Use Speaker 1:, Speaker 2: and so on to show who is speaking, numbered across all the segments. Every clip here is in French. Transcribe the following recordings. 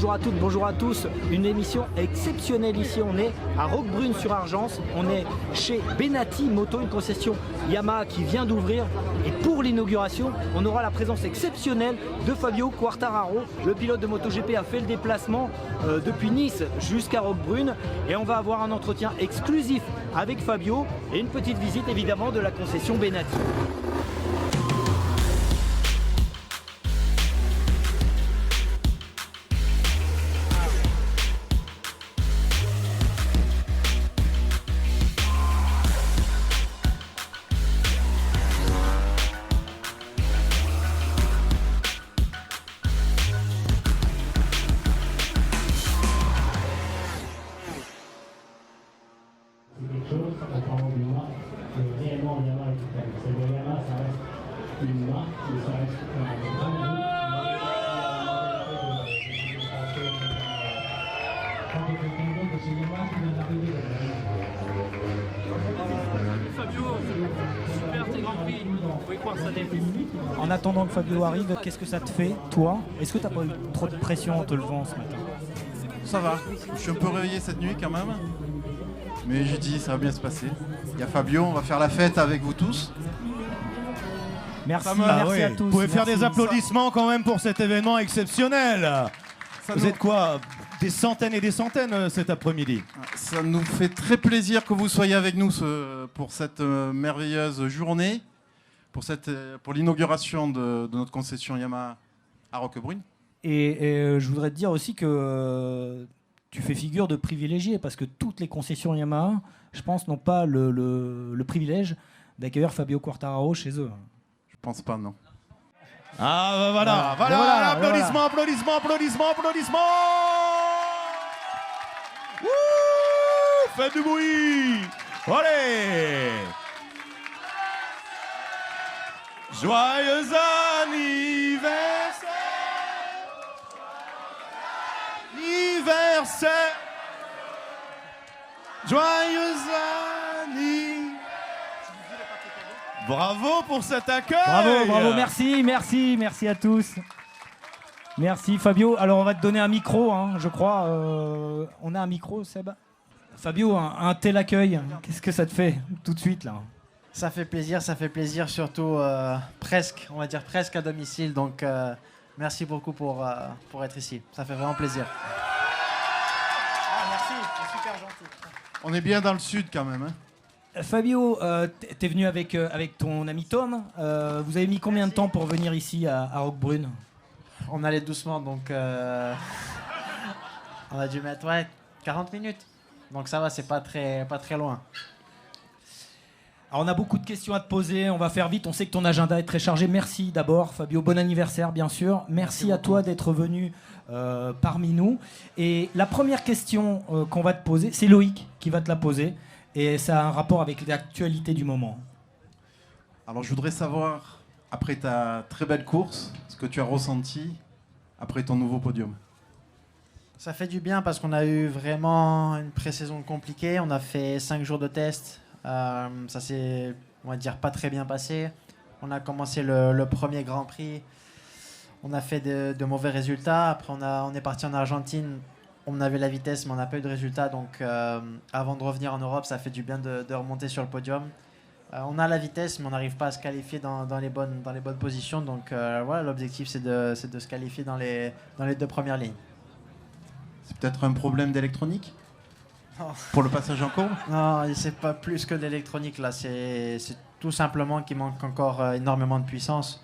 Speaker 1: Bonjour à toutes, bonjour à tous. Une émission exceptionnelle ici. On est à Roquebrune-sur-Argence. On est chez Benati Moto, une concession Yamaha qui vient d'ouvrir. Et pour l'inauguration, on aura la présence exceptionnelle de Fabio Quartararo. Le pilote de MotoGP a fait le déplacement depuis Nice jusqu'à Roquebrune. Et on va avoir un entretien exclusif avec Fabio et une petite visite évidemment de la concession Benati.
Speaker 2: En attendant que Fabio arrive, qu'est-ce que ça te fait, toi? Est-ce que tu n'as pas eu trop de pression en te levant ce matin?
Speaker 3: Ça va, je suis un peu réveillé cette nuit quand même. Mais j'ai dit, ça va bien se passer. Il y a Fabio, on va faire la fête avec vous tous.
Speaker 2: Merci,
Speaker 4: merci
Speaker 2: à tous.
Speaker 4: Vous pouvez faire
Speaker 2: Merci.
Speaker 4: des applaudissements quand même pour cet événement exceptionnel. Vous êtes quoi? Des centaines et des centaines cet après-midi.
Speaker 3: Ça nous fait très plaisir que vous soyez avec nous pour cette merveilleuse journée, pour l'inauguration de notre concession Yamaha à Roquebrune.
Speaker 2: Et je voudrais te dire aussi que tu fais figure de privilégié parce que toutes les concessions Yamaha, je pense, n'ont pas le privilège d'accueillir Fabio Quartararo chez eux.
Speaker 3: Je pense pas, non.
Speaker 4: Ah bah voilà,
Speaker 2: Voilà,
Speaker 4: applaudissements, applaudissements, applaudissements, applaudissements. Wouh, faites du bruit. Allez. Joyeux anniversaire. Anniversaire. Joyeux anniversaire. Bravo pour cet accueil.
Speaker 2: Bravo, merci à tous. Merci Fabio. Alors on va te donner un micro, hein, je crois. On a un micro, Seb. Fabio, un tel accueil, qu'est-ce que ça te fait tout de suite là?
Speaker 5: Ça fait plaisir, surtout presque, on va dire presque à domicile. Donc merci beaucoup pour être ici. Ça fait vraiment plaisir. Merci, c'est super gentil.
Speaker 3: On est bien dans le sud quand même. Hein.
Speaker 2: Fabio, t'es venu avec ton ami Tom. Vous avez mis combien de temps pour venir ici à Roquebrune?
Speaker 5: On allait doucement, donc on a dû mettre 40 minutes. Donc ça va, c'est pas très loin.
Speaker 2: Alors on a beaucoup de questions à te poser, on va faire vite, on sait que ton agenda est très chargé. Merci d'abord Fabio, bon anniversaire bien sûr. Merci à toi d'être venu parmi nous. Et la première question qu'on va te poser, c'est Loïc qui va te la poser. Et ça a un rapport avec l'actualité du moment.
Speaker 3: Alors je voudrais savoir, après ta très belle course, ce que tu as ressenti après ton nouveau podium.
Speaker 5: Ça fait du bien parce qu'on a eu vraiment une pré-saison compliquée. On a fait 5 jours de test. Ça s'est, on va dire, pas très bien passé. On a commencé le premier Grand Prix. On a fait de mauvais résultats. Après, on est parti en Argentine. On avait la vitesse, mais on n'a pas eu de résultats. Donc, avant de revenir en Europe, ça fait du bien de remonter sur le podium. On a la vitesse, mais on n'arrive pas à se qualifier dans les bonnes positions. Donc, voilà, l'objectif, c'est de se qualifier dans les 2 premières lignes.
Speaker 3: C'est peut-être un problème d'électronique
Speaker 5: Non.
Speaker 3: pour le passage en courbe?
Speaker 5: Non, c'est pas plus que de l'électronique là. C'est tout simplement qu'il manque encore énormément de puissance.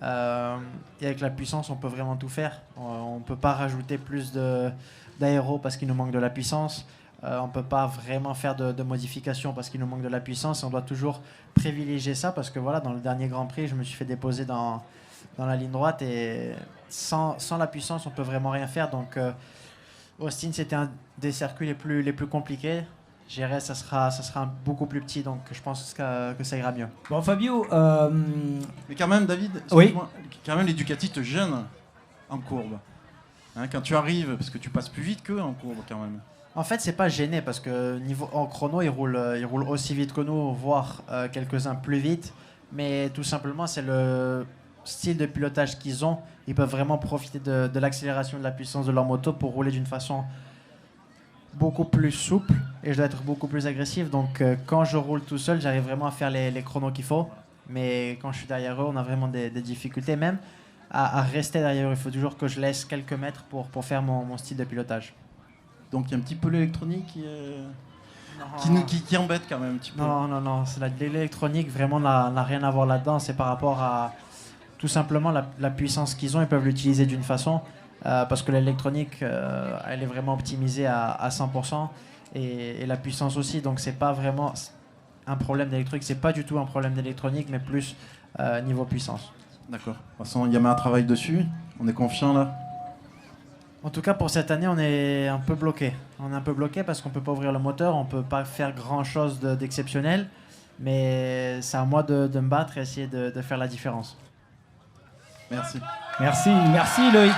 Speaker 5: Et avec la puissance, on peut vraiment tout faire. On peut pas rajouter plus d'aéro parce qu'il nous manque de la puissance. On peut pas vraiment faire de modifications parce qu'il nous manque de la puissance. Et on doit toujours privilégier ça parce que voilà, dans le dernier Grand Prix, je me suis fait déposer dans la ligne droite et sans la puissance, on peut vraiment rien faire. Donc Austin, c'était un des circuits les plus compliqués. Jerez, ça sera beaucoup plus petit, donc je pense que ça ira mieux.
Speaker 2: Bon, Fabio...
Speaker 3: Mais quand même, David,
Speaker 2: oui.
Speaker 3: Quand même, les Ducati te gênent en courbe. Hein, quand tu arrives, parce que tu passes plus vite qu'eux en courbe, quand même.
Speaker 5: En fait, c'est pas gêné, parce que en chrono, ils roulent aussi vite que nous, voire quelques-uns plus vite. Mais tout simplement, c'est style de pilotage qu'ils ont, ils peuvent vraiment profiter de l'accélération de la puissance de leur moto pour rouler d'une façon beaucoup plus souple et je dois être beaucoup plus agressif. Donc quand je roule tout seul, j'arrive vraiment à faire les chronos qu'il faut. Mais quand je suis derrière eux, on a vraiment des difficultés même à rester derrière eux. Il faut toujours que je laisse quelques mètres pour faire mon style de pilotage.
Speaker 3: Donc il y a un petit peu l'électronique qui embête quand même un petit peu.
Speaker 5: Non. L'électronique vraiment n'a rien à voir là-dedans. C'est par rapport à tout simplement la puissance qu'ils ont. Ils peuvent l'utiliser d'une façon parce que l'électronique, elle est vraiment optimisée à 100% et la puissance aussi. Donc c'est pas vraiment un problème d'électronique. C'est pas du tout un problème d'électronique, mais plus niveau puissance.
Speaker 3: D'accord. De toute façon, Yamaha travaille dessus. On est confiant là.
Speaker 5: En tout cas, pour cette année, on est un peu bloqué. On est un peu bloqué parce qu'on ne peut pas ouvrir le moteur, on ne peut pas faire grand-chose d'exceptionnel. Mais c'est à moi de me battre et essayer de faire la différence.
Speaker 3: Merci.
Speaker 2: Merci Loïc.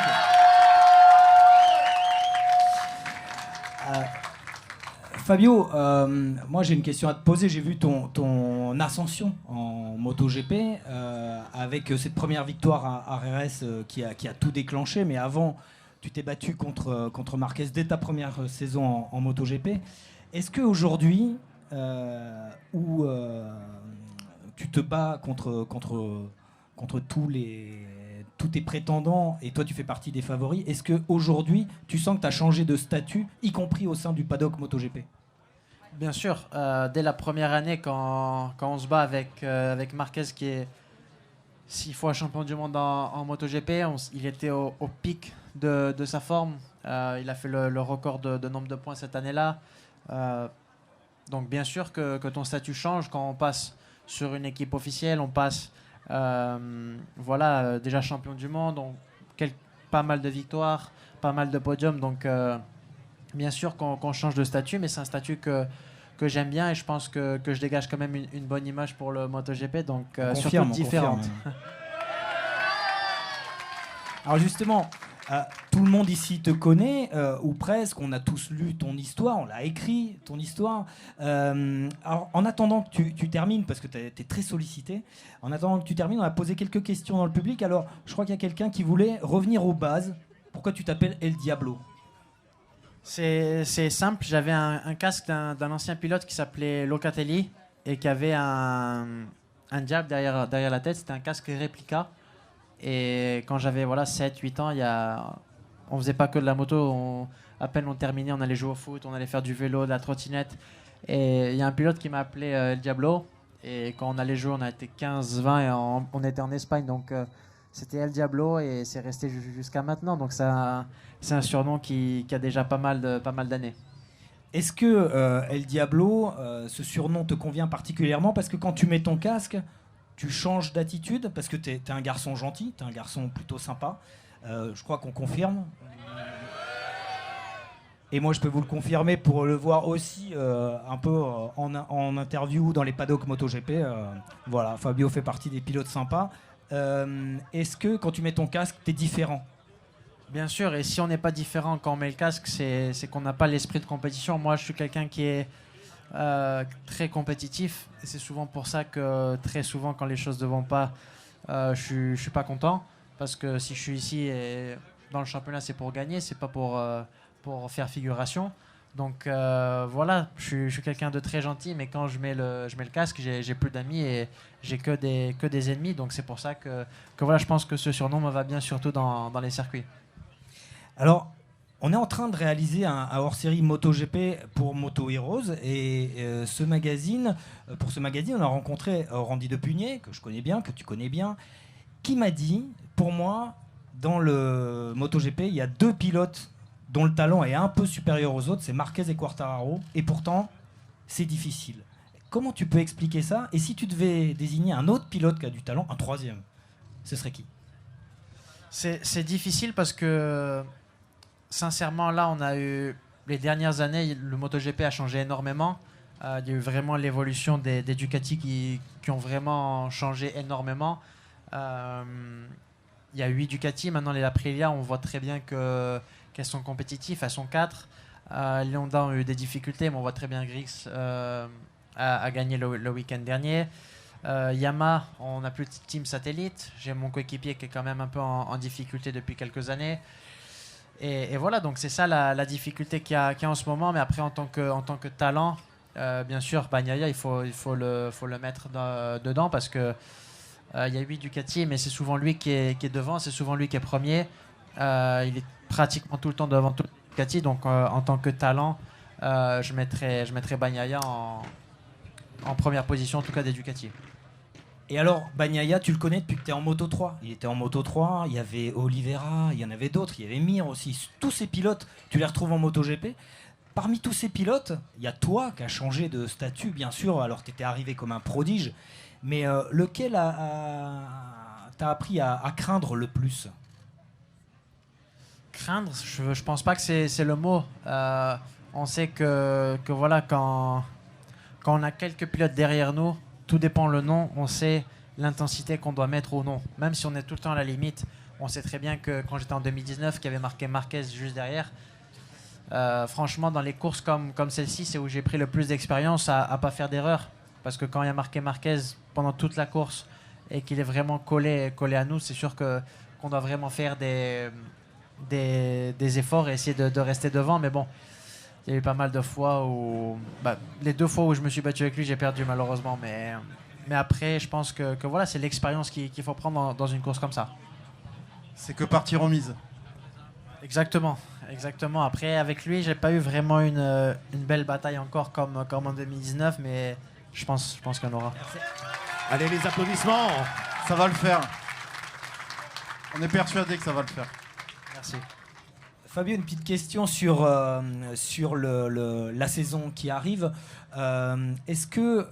Speaker 2: Fabio, moi j'ai une question à te poser. J'ai vu ton ascension en MotoGP avec cette première victoire à RS qui a tout déclenché. Mais avant, tu t'es battu contre Marquez dès ta première saison en MotoGP. Est-ce qu'aujourd'hui, où tu te bats contre tous tes prétendants et toi tu fais partie des favoris, est-ce qu'aujourd'hui tu sens que tu as changé de statut, y compris au sein du paddock MotoGP?
Speaker 5: Bien sûr, dès la première année quand on se bat avec Marquez qui est 6 fois champion du monde en MotoGP, il était au pic de sa forme, il a fait le record de nombre de points cette année-là, donc bien sûr que ton statut change quand on passe sur une équipe officielle, on passe déjà champion du monde, pas mal de victoires, pas mal de podiums, donc bien sûr qu'on change de statut, mais c'est un statut que j'aime bien et je pense que je dégage quand même une bonne image pour le MotoGP, donc surtout différente.
Speaker 2: Alors justement, tout le monde ici te connaît, ou presque, on a tous lu ton histoire, on l'a écrit, ton histoire. Alors en attendant que tu termines, parce que tu es très sollicité, en attendant que tu termines, on a posé quelques questions dans le public. Alors je crois qu'il y a quelqu'un qui voulait revenir aux bases. Pourquoi tu t'appelles El Diablo?
Speaker 5: C'est simple, j'avais un casque d'un ancien pilote qui s'appelait Locatelli et qui avait un diable derrière la tête, c'était un casque réplica. Et quand j'avais 7-8 ans, on faisait pas que de la moto, à peine on terminait, on allait jouer au foot, on allait faire du vélo, de la trottinette. Et il y a un pilote qui m'a appelé El Diablo. Et quand on allait jouer, on a été 15-20 et on était en Espagne. Donc c'était El Diablo et c'est resté jusqu'à maintenant. Donc c'est un surnom qui a déjà pas mal d'années.
Speaker 2: Est-ce que El Diablo, ce surnom te convient particulièrement parce que quand tu mets ton casque, tu changes d'attitude parce que tu es un garçon gentil, tu es un garçon plutôt sympa. Je crois qu'on confirme. Et moi, je peux vous le confirmer pour le voir aussi un peu en interview dans les paddocks MotoGP. Voilà, Fabio fait partie des pilotes sympas. Est-ce que quand tu mets ton casque, tu es différent?
Speaker 5: Bien sûr, et si on n'est pas différent quand on met le casque, c'est qu'on n'a pas l'esprit de compétition. Moi, je suis quelqu'un qui est très compétitif et c'est souvent pour ça que très souvent quand les choses ne vont pas je suis pas content parce que si je suis ici et dans le championnat c'est pour gagner, c'est pas pour faire figuration, donc je suis quelqu'un de très gentil, mais quand je mets le casque j'ai plus d'amis et j'ai que des ennemis, donc c'est pour ça que je pense que ce surnom me va bien, surtout dans les circuits. Alors on est en train de réaliser un hors-série MotoGP pour Moto Heroes et pour ce magazine, on a rencontré Randy Depugné, que je connais bien, que tu connais bien, qui m'a dit, pour moi, dans le MotoGP, il y a 2 pilotes dont le talent est un peu supérieur aux autres, c'est Marquez et Quartararo, et pourtant, c'est difficile. Comment tu peux expliquer ça? Et si tu devais désigner un autre pilote qui a du talent, un troisième, ce serait qui? C'est difficile parce que sincèrement, là, on a eu les dernières années, le MotoGP a changé énormément. Il y a eu vraiment l'évolution des Ducati qui ont vraiment changé énormément. Il y a 8 Ducati, maintenant les Aprilia, on voit très bien qu'elles sont compétitives, elles sont 4. Les Honda ont eu des difficultés, mais on voit très bien Griggs a gagné le week-end dernier. Yamaha, on n'a plus de team satellite. J'ai mon coéquipier qui est quand même un peu en difficulté depuis quelques années. Et voilà, donc c'est ça la difficulté qu'il y a en ce moment. Mais après, en tant que talent, bien sûr, Bagnaia, il faut le mettre dedans parce que il y a 8 Ducati, mais c'est souvent lui qui est devant, c'est souvent lui qui est premier. Il est pratiquement tout le temps devant tout Ducati, donc en tant que talent, je mettrais Bagnaia en première position, en tout cas des Ducati.
Speaker 2: Et alors, Bagnaia, tu le connais depuis que tu es en Moto 3. Il était en Moto 3, il y avait Oliveira, il y en avait d'autres, il y avait Mir aussi. Tous ces pilotes, tu les retrouves en MotoGP. Parmi tous ces pilotes, il y a toi qui as changé de statut, bien sûr, alors que tu étais arrivé comme un prodige. Mais lequel t'as appris à craindre le plus?
Speaker 5: Craindre, je pense pas que c'est le mot. On sait que voilà, quand on a quelques pilotes derrière nous, tout dépend le nom, on sait l'intensité qu'on doit mettre au nom. Même si on est tout le temps à la limite, on sait très bien que quand j'étais en 2019, qu'il y avait marqué Marquez juste derrière, franchement, dans les courses comme celle-ci, c'est où j'ai pris le plus d'expérience à pas faire d'erreur. Parce que quand il y a marqué Marquez pendant toute la course et qu'il est vraiment collé à nous, c'est sûr qu'on doit vraiment faire des efforts et essayer de rester devant. Mais bon, il y a eu pas mal de fois où... les 2 fois où je me suis battu avec lui, j'ai perdu malheureusement. Mais après, je pense que voilà, c'est l'expérience qu'il faut prendre dans une course comme ça.
Speaker 3: C'est que partie remise.
Speaker 5: Exactement. Après, avec lui, j'ai pas eu vraiment une belle bataille encore comme en 2019, mais je pense qu'il y en aura.
Speaker 4: Allez, les applaudissements.
Speaker 3: Ça va le faire. On est persuadé que ça va le faire.
Speaker 5: Merci.
Speaker 2: Fabio, une petite question sur la saison qui arrive. Est-ce que,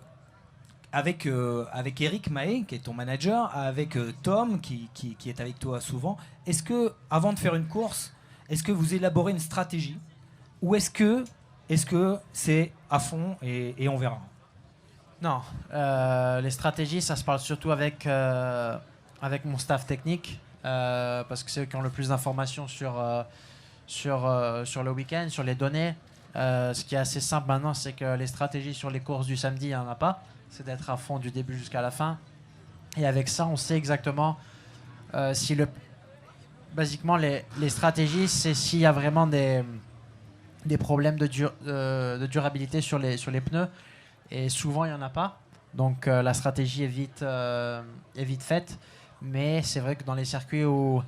Speaker 2: avec Eric Mahé, qui est ton manager, avec Tom, qui est avec toi souvent, est-ce que, avant de faire une course, est-ce que vous élaborez une stratégie ou est-ce que c'est à fond et on verra?
Speaker 5: Non, les stratégies, ça se parle surtout avec mon staff technique, parce que c'est eux qui ont le plus d'informations sur le week-end, sur les données. Ce qui est assez simple maintenant, c'est que les stratégies sur les courses du samedi, il n'y en a pas. C'est d'être à fond du début jusqu'à la fin. Et avec ça, on sait exactement basiquement, les stratégies, c'est s'il y a vraiment des problèmes de durabilité sur les pneus. Et souvent, il n'y en a pas. Donc, la stratégie est vite faite. Mais c'est vrai que dans les circuits où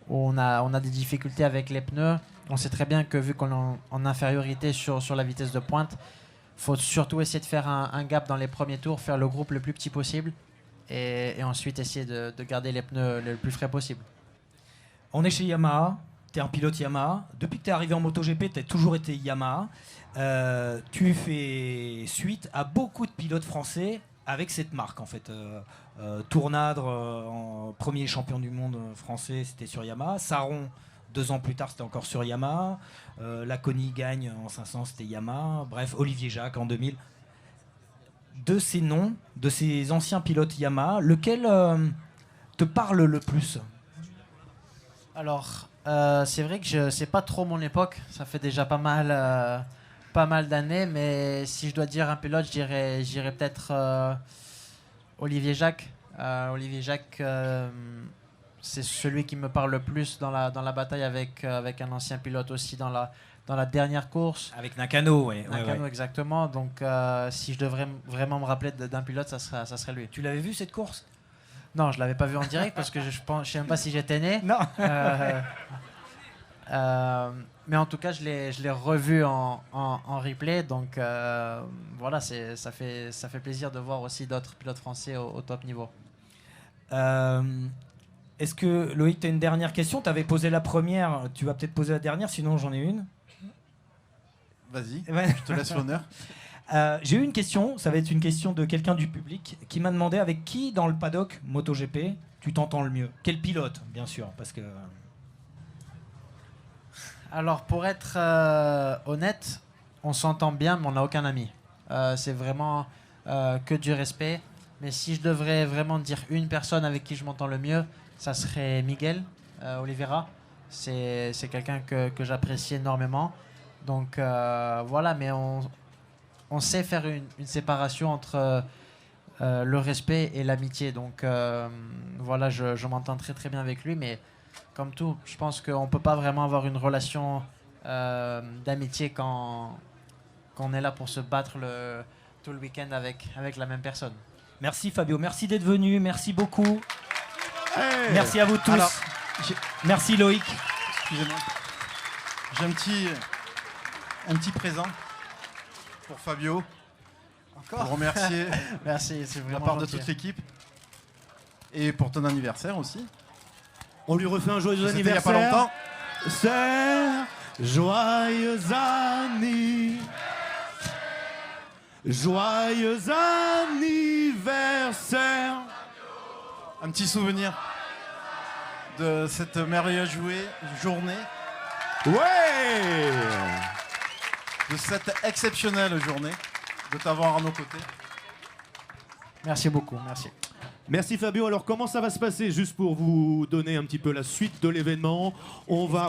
Speaker 5: on a des difficultés avec les pneus, on sait très bien que vu qu'on est en infériorité sur la vitesse de pointe, il faut surtout essayer de faire un gap dans les premiers tours, faire le groupe le plus petit possible et ensuite essayer de garder les pneus le plus frais possible.
Speaker 2: On est chez Yamaha, tu es un pilote Yamaha. Depuis que tu es arrivé en MotoGP, tu as toujours été Yamaha. Tu fais suite à beaucoup de pilotes français avec cette marque en fait. Tournadre, en premier champion du monde français, c'était sur Yamaha. Saron, 2 ans plus tard, c'était encore sur Yamaha. Laconi gagne en 500, c'était Yamaha. Bref, Olivier Jacques en 2000. De ces noms, de ces anciens pilotes Yamaha, lequel te parle le plus?
Speaker 5: Alors, c'est vrai que c'est pas trop mon époque. Ça fait déjà pas mal d'années, mais si je dois dire un pilote, je dirais peut-être Olivier Jacques. Olivier Jacques, c'est celui qui me parle le plus dans la bataille avec un ancien pilote aussi dans la dernière course.
Speaker 2: Avec Nakano, oui.
Speaker 5: Nakano, exactement. Donc, si je devrais vraiment me rappeler d'un pilote, ça serait lui.
Speaker 2: Tu l'avais vu cette course?
Speaker 5: Non, je l'avais pas vu en direct parce que je sais même pas si j'étais né.
Speaker 2: Non.
Speaker 5: Mais en tout cas, je l'ai revu en replay. Donc voilà, ça fait plaisir de voir aussi d'autres pilotes français au top niveau.
Speaker 2: Est-ce que, Loïc, tu as une dernière question? Tu avais posé la première, tu vas peut-être poser la dernière, sinon j'en ai une.
Speaker 3: Vas-y,
Speaker 2: Ouais.
Speaker 3: je te laisse l'honneur.
Speaker 2: J'ai eu une question, ça va être une question de quelqu'un du public qui m'a demandé avec qui dans le paddock MotoGP tu t'entends le mieux. Quel pilote, bien sûr, parce que...
Speaker 5: Alors, pour être honnête, on s'entend bien, mais on n'a aucun ami. C'est vraiment que du respect. Mais si je devrais vraiment dire une personne avec qui je m'entends le mieux, ça serait Miguel Oliveira. C'est quelqu'un que j'apprécie énormément. Donc voilà, mais on sait faire une séparation entre le respect et l'amitié. Donc voilà, je m'entends très très bien avec lui, mais comme tout, je pense qu'on ne peut pas vraiment avoir une relation d'amitié quand on est là pour se battre tout le week-end avec la même personne.
Speaker 2: Merci Fabio, merci d'être venu, merci beaucoup.
Speaker 4: Hey.
Speaker 2: Merci à vous tous.
Speaker 3: Alors,
Speaker 2: Merci Loïc.
Speaker 3: excusez-moi. J'ai un petit présent pour Fabio. Pour remercier
Speaker 5: Merci, c'est
Speaker 3: de la
Speaker 5: vraiment
Speaker 3: part de
Speaker 5: gentil.
Speaker 3: toute l'équipe. Et pour ton anniversaire aussi.
Speaker 4: On lui refait un joyeux
Speaker 3: C'était il n'y a
Speaker 4: anniversaire.
Speaker 3: pas longtemps.
Speaker 4: C'est joyeux joyeux anniversaire.
Speaker 3: Un petit souvenir de cette merveilleuse journée,
Speaker 4: Ouais.
Speaker 3: de cette exceptionnelle journée, de t'avoir à nos côtés.
Speaker 5: Merci beaucoup, merci.
Speaker 4: Merci Fabio. Alors comment ça va se passer? Juste pour vous donner un petit peu la suite de l'événement,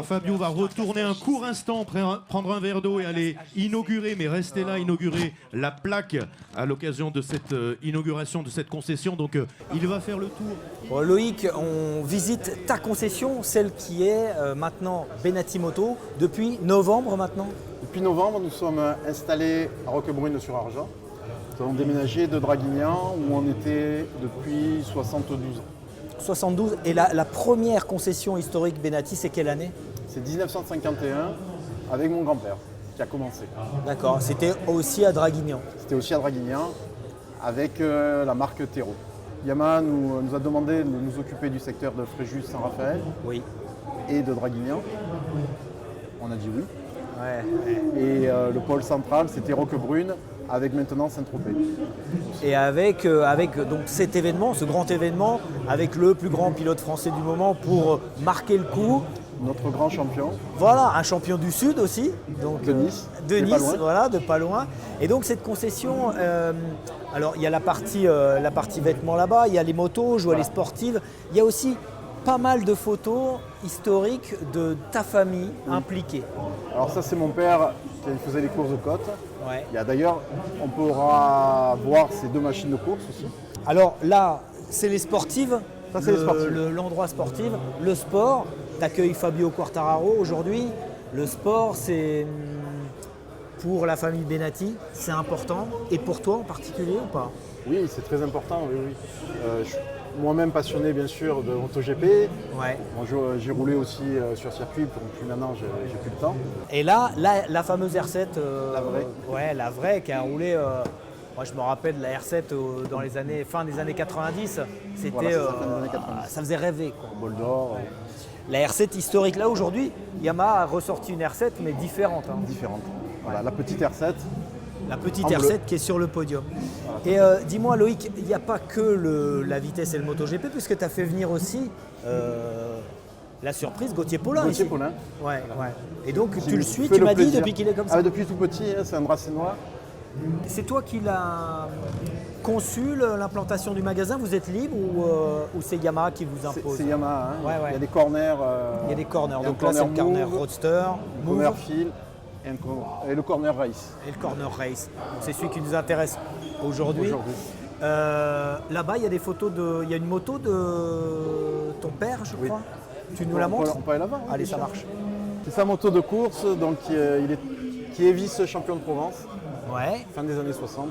Speaker 4: Fabio va retourner un court instant, prendre un verre d'eau et aller inaugurer, mais rester là, inaugurer la plaque à l'occasion de cette inauguration de cette concession. Donc il va faire le tour.
Speaker 1: Bon, Loïc, on visite ta concession, celle qui est maintenant Benati Moto, depuis novembre maintenant.
Speaker 6: Depuis novembre, nous sommes installés à Roquebrune-sur-Argent. Nous avons déménagé de Draguignan où on était depuis 72 ans.
Speaker 1: 72. Et la première concession historique Benati, c'est quelle année?
Speaker 6: C'est 1951 avec mon grand-père qui a commencé.
Speaker 1: D'accord, c'était aussi à Draguignan.
Speaker 6: C'était aussi à Draguignan avec la marque Thérault. Yamaha nous a demandé de nous occuper du secteur de Fréjus-Saint-Raphaël
Speaker 1: Oui.
Speaker 6: et de Draguignan. On a dit oui.
Speaker 1: Ouais.
Speaker 6: Et le pôle central, c'était Roquebrune avec maintenant Saint-Tropez.
Speaker 1: Et avec donc cet événement, ce grand événement, avec le plus grand pilote français du moment pour marquer le coup.
Speaker 6: Notre grand champion,
Speaker 1: Voilà, un champion du Sud aussi. Donc,
Speaker 6: De Nice,
Speaker 1: de
Speaker 6: de pas
Speaker 1: Nice,
Speaker 6: loin.
Speaker 1: voilà, de pas loin. Et donc cette concession, alors il y a la partie vêtements là-bas, il y a les motos, je vois les sportives. Il y a aussi pas mal de photos historiques de ta famille impliquée.
Speaker 6: alors ça c'est mon père qui faisait les courses de côte.
Speaker 1: Ouais.
Speaker 6: Il y a d'ailleurs, on pourra voir ces deux machines de course aussi.
Speaker 1: Alors là, c'est les sportives.
Speaker 6: Ça, c'est les sportives.
Speaker 1: L'endroit sportif. Le sport, t'accueilles Fabio Quartararo aujourd'hui. Le sport, c'est pour la famille Benati, c'est important. Et pour toi en particulier ou pas?
Speaker 6: Oui, c'est très important, oui, oui. Je suis moi-même passionné bien sûr de MotoGP.
Speaker 1: Ouais.
Speaker 6: Bon, j'ai roulé aussi sur circuit, donc plus maintenant j'ai plus le temps.
Speaker 1: Et là, la fameuse R7,
Speaker 6: La vraie.
Speaker 1: Ouais, la vraie qui a roulé. Moi, je me rappelle de la R7 dans les années fin des années 90. C'était,
Speaker 6: Voilà, c'est ça, fin des années 90.
Speaker 1: ça faisait rêver, quoi.
Speaker 6: Bol d'or,
Speaker 1: La R7 historique, là aujourd'hui, Yamaha a ressorti une R7 mais différente. Hein.
Speaker 6: différente. Voilà, la petite R7.
Speaker 1: La petite
Speaker 6: En
Speaker 1: R7
Speaker 6: bleu.
Speaker 1: qui est sur le podium. Et dis-moi Loïc, il n'y a pas que la vitesse et le MotoGP, puisque tu as fait venir aussi la surprise Gauthier Paulin.
Speaker 6: Gauthier
Speaker 1: ici.
Speaker 6: Paulin.
Speaker 1: Ouais, ouais. Et donc
Speaker 6: qui
Speaker 1: tu le
Speaker 6: me
Speaker 1: suis,
Speaker 6: fait
Speaker 1: tu
Speaker 6: le
Speaker 1: m'as dit
Speaker 6: plaisir.
Speaker 1: depuis qu'il est comme ça.
Speaker 6: Ah, depuis tout petit, hein, c'est un dracé noir.
Speaker 1: C'est toi qui l'as conçu l'implantation du magasin, vous êtes libre ou c'est Yamaha qui vous impose?
Speaker 6: C'est Yamaha. Hein.
Speaker 1: Ouais, ouais.
Speaker 6: Il y a des corners.
Speaker 1: Il y a des corners,
Speaker 6: il y a un
Speaker 1: donc là c'est le
Speaker 6: corner
Speaker 1: corner
Speaker 6: move,
Speaker 1: roadster,
Speaker 6: un
Speaker 1: move
Speaker 6: corner fil et le corner race.
Speaker 1: et le corner race. Donc, c'est celui qui nous intéresse aujourd'hui.
Speaker 6: Aujourd'hui.
Speaker 1: Là-bas, il y a des photos il y a une moto de ton père, je crois. Tu nous la montres?
Speaker 6: On peut aller là-bas. hein,
Speaker 1: Allez, ça
Speaker 6: déjà.
Speaker 1: marche.
Speaker 6: C'est sa moto de course, donc qui est vice-champion de Provence,
Speaker 1: Ouais,
Speaker 6: fin des années 60,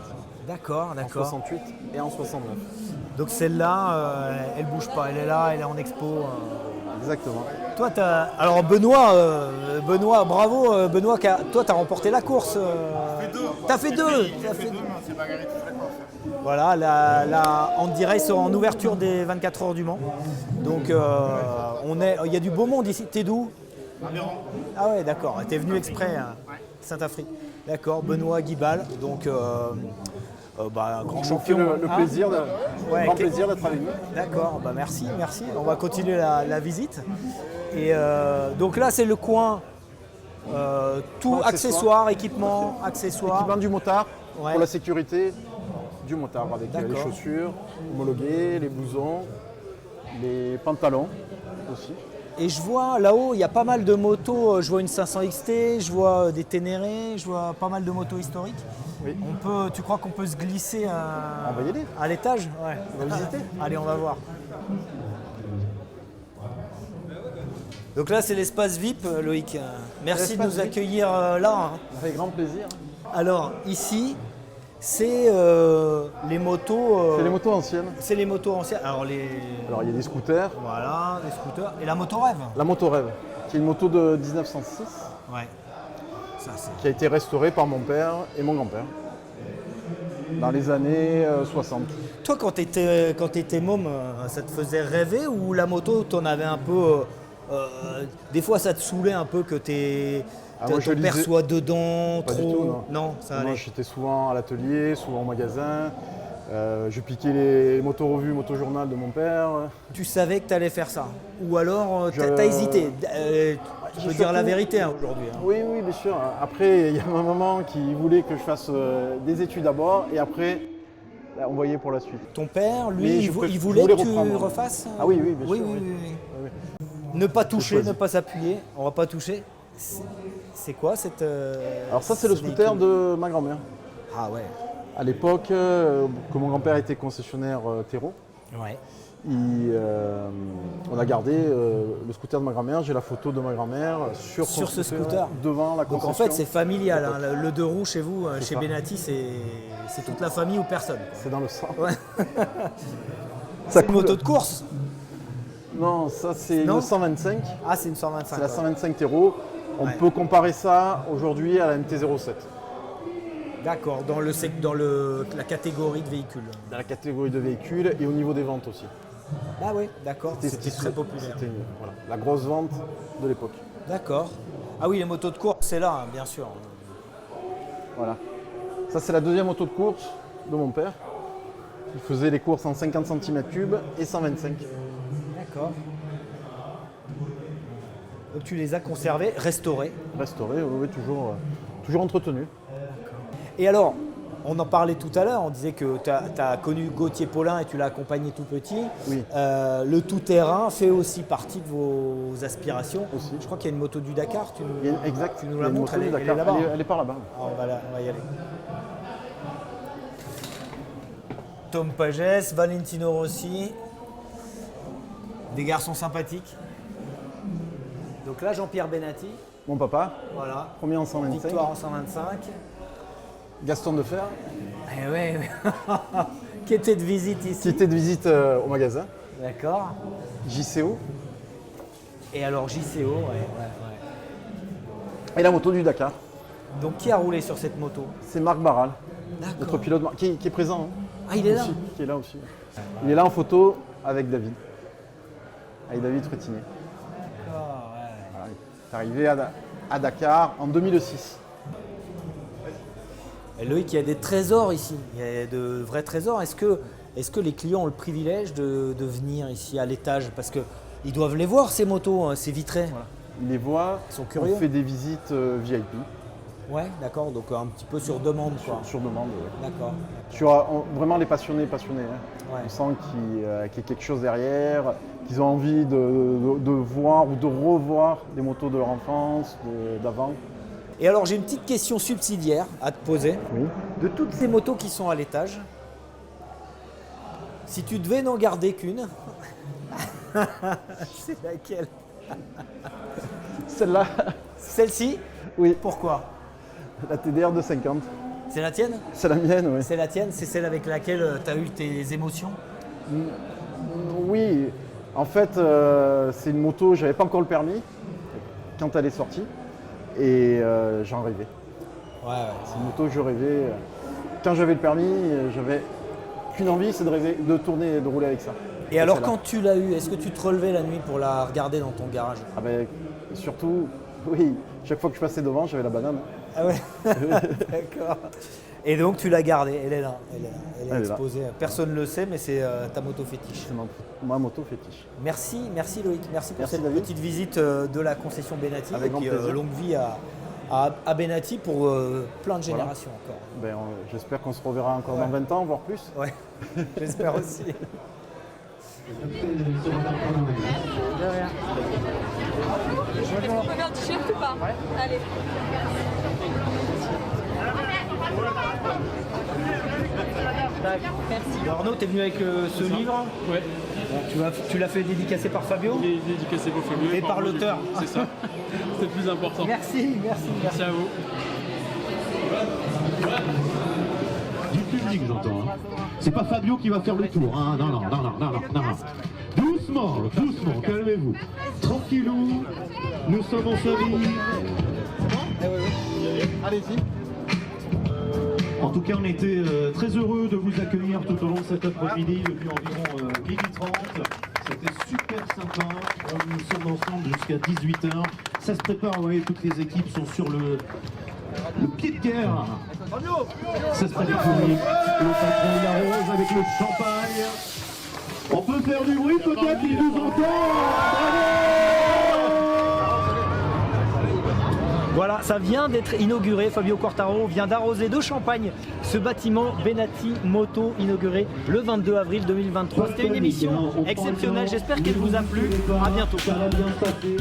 Speaker 1: d'accord,
Speaker 6: en
Speaker 1: d'accord.
Speaker 6: 68 et en 69.
Speaker 1: Donc celle-là, elle bouge pas, elle est là, elle est en expo.
Speaker 6: Exactement.
Speaker 1: Toi, alors Benoît, bravo, Benoît, toi, t'as remporté la course. T'as fait deux. Voilà, la Andy Race sera en ouverture des 24 heures du Mans. Donc, il y a du beau monde ici. T'es d'où? Ah ouais, d'accord. T'es venu exprès à Saint-Afrique. D'accord, Benoît Guibal, donc un grand champion.
Speaker 6: Le
Speaker 1: hein.
Speaker 6: plaisir,
Speaker 1: Ouais,
Speaker 6: grand plaisir d'être avec nous.
Speaker 1: D'accord, merci. On va continuer la visite. Et donc là, c'est le coin tout
Speaker 6: Coin
Speaker 1: accessoires, équipement, accessoires.
Speaker 6: Équipement du motard
Speaker 1: Ouais.
Speaker 6: pour la sécurité du motard avec les
Speaker 1: D'accord.
Speaker 6: chaussures homologuées, les blousons, les pantalons aussi.
Speaker 1: Et je vois là-haut, il y a pas mal de motos. Je vois une 500 XT, je vois des Ténéré, je vois pas mal de motos historiques.
Speaker 6: Oui.
Speaker 1: Tu crois qu'on peut se glisser
Speaker 6: On va y aller.
Speaker 1: à l'étage? Ouais.
Speaker 6: On va visiter.
Speaker 1: Allez, on va voir. Donc là, c'est l'espace VIP, Loïc. Merci de
Speaker 6: L'espace
Speaker 1: nous
Speaker 6: VIP.
Speaker 1: accueillir là. Hein.
Speaker 6: Avec grand plaisir.
Speaker 1: Alors, ici, c'est les motos.
Speaker 6: C'est les motos anciennes.
Speaker 1: C'est les motos anciennes. Alors,
Speaker 6: Alors il y a des scooters.
Speaker 1: voilà, les scooters. Et la moto rêve.
Speaker 6: La moto Rêve, qui est une moto de 1906,
Speaker 1: Ouais. Ça, c'est.
Speaker 6: qui a été restaurée par mon père et mon grand-père dans les années 60.
Speaker 1: Toi, quand t'étais môme, ça te faisait rêver ou la moto, t'en avais un peu. Des fois, ça te saoulait un peu que
Speaker 6: Moi, je
Speaker 1: ton père
Speaker 6: lisais-
Speaker 1: soit dedans,
Speaker 6: Pas
Speaker 1: trop.
Speaker 6: du tout, non.
Speaker 1: Ça
Speaker 6: Moi
Speaker 1: allait.
Speaker 6: j'étais souvent à l'atelier, souvent au magasin. Je piquais les moto-revues, moto-journal de mon père.
Speaker 1: Tu savais que t'allais faire ça. Ou alors,
Speaker 6: Je-
Speaker 1: t'as hésité. Tu peux
Speaker 6: J'ai
Speaker 1: dire la
Speaker 6: surtout-
Speaker 1: vérité hein, aujourd'hui. Hein.
Speaker 6: Oui, oui, bien sûr. Après, il y a ma maman qui voulait que je fasse des études d'abord et après, là, on voyait pour la suite.
Speaker 1: Ton père, lui,
Speaker 6: Mais
Speaker 1: il,
Speaker 6: je
Speaker 1: il
Speaker 6: je
Speaker 1: voulait
Speaker 6: voulais
Speaker 1: que tu
Speaker 6: reprendre.
Speaker 1: refasses
Speaker 6: Ah oui, oui, bien
Speaker 1: oui,
Speaker 6: sûr.
Speaker 1: oui,
Speaker 6: oui.
Speaker 1: oui, oui.
Speaker 6: Oui, oui.
Speaker 1: Ne pas toucher,
Speaker 6: choisi.
Speaker 1: ne pas s'appuyer. On va pas toucher. C'est quoi cette.
Speaker 6: Alors ça, c'est le
Speaker 1: ce
Speaker 6: scooter
Speaker 1: véhicule
Speaker 6: de ma grand-mère.
Speaker 1: Ah ouais.
Speaker 6: À l'époque, que mon grand-père était concessionnaire terreau,
Speaker 1: Ouais.
Speaker 6: on a gardé le scooter de ma grand-mère. J'ai la photo de ma grand-mère sur son
Speaker 1: Sur ce scooter.
Speaker 6: devant la
Speaker 1: Donc
Speaker 6: concession.
Speaker 1: en fait, c'est familial. Hein. Le deux roues chez vous, chez
Speaker 6: ça.
Speaker 1: Benati, c'est toute la famille ou personne.
Speaker 6: C'est dans le sang.
Speaker 1: Ouais.
Speaker 6: Ça
Speaker 1: C'est une
Speaker 6: coule.
Speaker 1: moto de course.
Speaker 6: Non, ça c'est
Speaker 1: Non
Speaker 6: une 125.
Speaker 1: Ah, c'est une 125.
Speaker 6: C'est la
Speaker 1: ouais.
Speaker 6: 125 terreau. On
Speaker 1: Ouais.
Speaker 6: peut comparer ça aujourd'hui à la MT-07.
Speaker 1: D'accord, dans la catégorie de véhicules.
Speaker 6: Dans la catégorie de véhicules et au niveau des ventes aussi.
Speaker 1: Ah oui, d'accord. C'était très populaire.
Speaker 6: C'était voilà, la grosse vente de l'époque.
Speaker 1: D'accord. Ah oui, les motos de course, c'est là, hein, bien sûr.
Speaker 6: Voilà. Ça c'est la deuxième moto de course de mon père. Il faisait les courses en 50 cm3 et 125.
Speaker 1: D'accord. Donc tu les as conservés, restaurés.
Speaker 6: Restauré, oui, toujours entretenu.
Speaker 1: Et alors, on en parlait tout à l'heure, on disait que tu as connu Gauthier Paulin et tu l'as accompagné tout petit.
Speaker 6: Oui.
Speaker 1: Le tout-terrain fait aussi partie de vos aspirations.
Speaker 6: Aussi.
Speaker 1: Je crois qu'il y a une moto du Dakar.
Speaker 6: Il y a exact.
Speaker 1: Tu nous
Speaker 6: il y a
Speaker 1: la
Speaker 6: une
Speaker 1: montres,
Speaker 6: moto
Speaker 1: elle
Speaker 6: du
Speaker 1: est
Speaker 6: Dakar.
Speaker 1: là-bas.
Speaker 6: Elle est par là-bas.
Speaker 1: Ah, on va y aller. Tom Pages, Valentino Rossi. Des garçons sympathiques. Donc là, Jean-Pierre Benati.
Speaker 6: Mon papa,
Speaker 1: Voilà.
Speaker 6: premier en 125.
Speaker 1: Victoire en 125.
Speaker 6: Gaston Defer,
Speaker 1: Eh ouais, qui était de visite
Speaker 6: qui
Speaker 1: ici.
Speaker 6: était de visite au magasin.
Speaker 1: D'accord.
Speaker 6: JCO.
Speaker 1: Et alors JCO, ouais.
Speaker 6: Et la moto du Dakar.
Speaker 1: Donc qui a roulé sur cette moto?
Speaker 6: C'est Marc Barral, notre
Speaker 1: D'accord.
Speaker 6: pilote qui est présent. Hein,
Speaker 1: Ah, il est là.
Speaker 6: aussi, qui est là aussi. Il est là en photo avec David. Avec David Frétinet.
Speaker 1: D'accord, ouais.
Speaker 6: Voilà, il est arrivé à Dakar en 2006.
Speaker 1: Et Loïc, il y a des trésors ici. Il y a de vrais trésors. Est-ce que les clients ont le privilège de venir ici à l'étage? Parce qu'ils doivent les voir, ces motos, hein, ces vitrées.
Speaker 6: Il les voit,
Speaker 1: Ils sont curieux.
Speaker 6: on fait des visites VIP
Speaker 1: Ouais, d'accord. Donc un petit peu sur demande, quoi.
Speaker 6: sur demande. Ouais.
Speaker 1: D'accord.
Speaker 6: Vraiment les passionnés. Hein.
Speaker 1: Ouais.
Speaker 6: On sent qu'il y a quelque chose derrière, qu'ils ont envie de voir ou de revoir des motos de leur enfance, d'avant.
Speaker 1: Et alors j'ai une petite question subsidiaire à te poser.
Speaker 6: Oui.
Speaker 1: De toutes ces motos qui sont à l'étage, si tu devais n'en garder qu'une, c'est laquelle?
Speaker 6: Celle-là,
Speaker 1: Celle-ci?
Speaker 6: oui,
Speaker 1: Pourquoi?
Speaker 6: la TDR 250.
Speaker 1: C'est la tienne?
Speaker 6: C'est la mienne, oui.
Speaker 1: C'est la tienne? C'est celle avec laquelle tu as eu tes émotions?
Speaker 6: Oui, en fait, c'est une moto, j'avais pas encore le permis quand elle est sortie et j'en rêvais.
Speaker 1: Ouais.
Speaker 6: C'est une moto que je rêvais. Quand j'avais le permis, j'avais qu'une envie, c'est de rêver, de tourner et de rouler avec ça.
Speaker 1: Et alors
Speaker 6: celle-là.
Speaker 1: quand tu l'as eu, est-ce que tu te relevais la nuit pour la regarder dans ton garage?
Speaker 6: Ah ben, surtout, oui, chaque fois que je passais devant, j'avais la banane.
Speaker 1: Ah ouais. D'accord. Et donc tu l'as gardée, elle est là, elle est
Speaker 6: Elle est là.
Speaker 1: exposée. Personne ne le sait, mais c'est ta moto fétiche.
Speaker 6: C'est ma moto fétiche.
Speaker 1: Merci Loïc, merci pour
Speaker 6: Merci,
Speaker 1: cette
Speaker 6: David.
Speaker 1: petite visite de la concession Benati.
Speaker 6: Avec
Speaker 1: et puis
Speaker 6: grand plaisir.
Speaker 1: longue vie à Benati pour plein de générations encore.
Speaker 6: Ben, j'espère qu'on se reverra encore dans 20 ans, voire plus.
Speaker 1: Ouais, j'espère aussi.
Speaker 7: Est-ce qu'on peut faire un t-shirt ou pas? Allez. Merci.
Speaker 1: Arnaud, tu es venu avec ce livre.
Speaker 8: Ouais,
Speaker 1: Bon, tu l'as fait dédicacer par Fabio.
Speaker 8: il est dédicacé pour Fabio.
Speaker 1: Et par
Speaker 8: moi,
Speaker 1: l'auteur.
Speaker 8: C'est ça. C'est le plus important.
Speaker 1: Merci.
Speaker 8: Merci à vous.
Speaker 4: Du public, j'entends. Hein. C'est pas Fabio qui va faire le tour. Hein. Non. Doucement, calmez-vous. Tranquillou, nous sommes en famille.
Speaker 6: Allez-y.
Speaker 4: En tout cas, on était très heureux de vous accueillir tout au long de cet après-midi depuis environ 12h30. C'était super sympa. Nous sommes ensemble jusqu'à 18h. Ça se prépare, vous voyez, toutes les équipes sont sur le pied de guerre. Ça se prépare pour le patron de la Rose avec le champagne. On peut faire du bruit, peut-être, il nous entend.
Speaker 1: Voilà, ça vient d'être inauguré. Fabio Quartararo vient d'arroser de champagne ce bâtiment Benatti Moto inauguré le 22 avril 2023. C'était une émission exceptionnelle. J'espère qu'elle vous a plu. À bientôt.
Speaker 4: Ça va bien se passer.